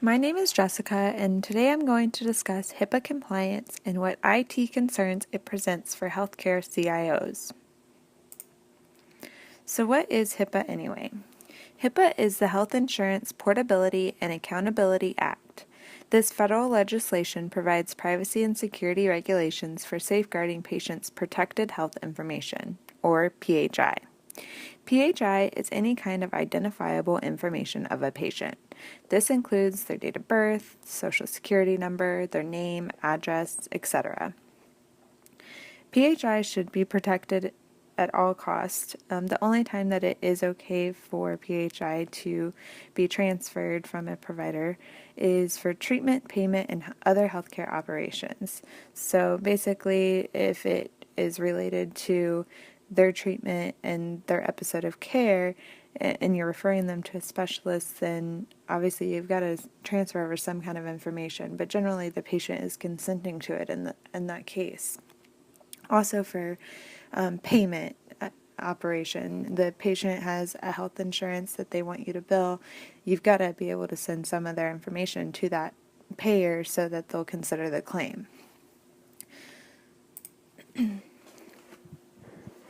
My name is Jessica, and today I'm going to discuss HIPAA compliance and what IT concerns it presents for healthcare CIOs. So what is HIPAA anyway? HIPAA is the Health Insurance Portability and Accountability Act. This federal legislation provides privacy and security regulations for safeguarding patients' protected health information, or PHI. PHI is any kind of identifiable information of a patient. This includes their date of birth, social security number, their name, address, etc. PHI should be protected at all costs. The only time that it is okay for PHI to be transferred from a provider is for treatment, payment, and other healthcare operations. So basically, if it is related to their treatment and their episode of care, and you're referring them to a specialist, then obviously you've got to transfer over some kind of information, but generally the patient is consenting to it in that case. Also for payment operation, the patient has a health insurance that they want you to bill, you've got to be able to send some of their information to that payer so that they'll consider the claim.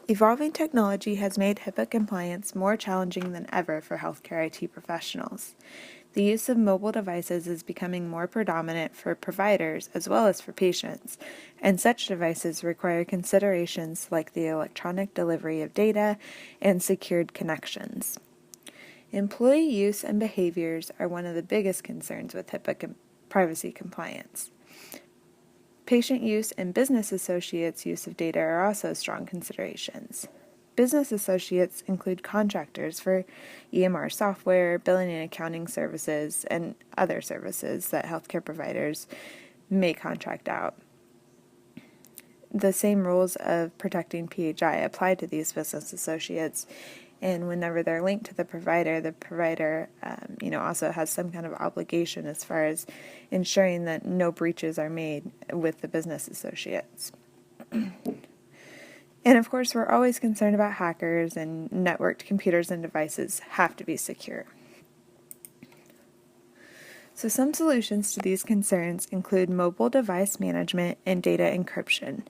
Evolving technology has made HIPAA compliance more challenging than ever for healthcare IT professionals. The use of mobile devices is becoming more predominant for providers as well as for patients, and such devices require considerations like the electronic delivery of data and secured connections. Employee use and behaviors are one of the biggest concerns with HIPAA privacy compliance. Patient use and business associates' use of data are also strong considerations. Business associates include contractors for EMR software, billing and accounting services, and other services that healthcare providers may contract out. The same rules of protecting PHI apply to these business associates, and whenever they're linked to the provider also has some kind of obligation as far as ensuring that no breaches are made with the business associates. And of course, we're always concerned about hackers, and networked computers and devices have to be secure. So some solutions to these concerns include mobile device management and data encryption.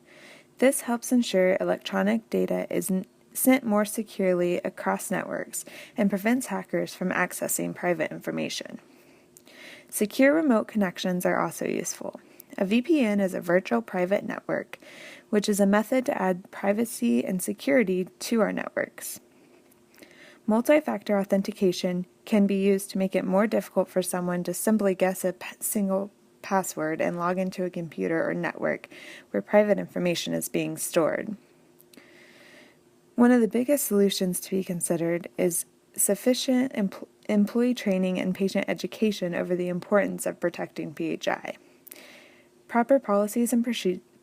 This helps ensure electronic data is sent more securely across networks and prevents hackers from accessing private information. Secure remote connections are also useful. A VPN is a virtual private network, which is a method to add privacy and security to our networks. Multi-factor authentication can be used to make it more difficult for someone to simply guess a single password and log into a computer or network where private information is being stored. One of the biggest solutions to be considered is sufficient employee training and patient education over the importance of protecting PHI. Proper policies and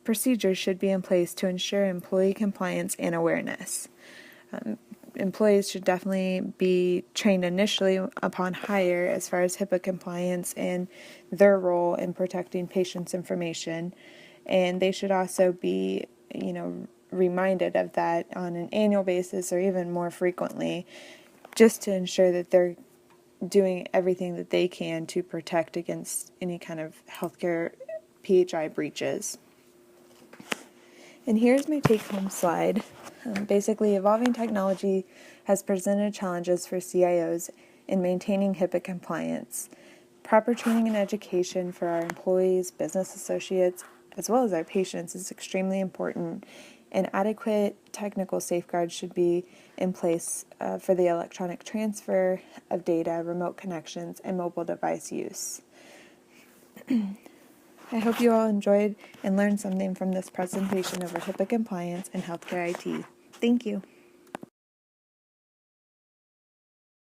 procedures should be in place to ensure employee compliance and awareness. Employees should definitely be trained initially upon hire as far as HIPAA compliance and their role in protecting patients' information, and they should also be, reminded of that on an annual basis or even more frequently, just to ensure that they're doing everything that they can to protect against any kind of healthcare PHI breaches. And here's my take-home slide. Basically, evolving technology has presented challenges for CIOs in maintaining HIPAA compliance. Proper training and education for our employees, business associates, as well as our patients is extremely important, and adequate technical safeguards should be in place for the electronic transfer of data, remote connections, and mobile device use. I hope you all enjoyed and learned something from this presentation over HIPAA compliance and healthcare IT. Thank you.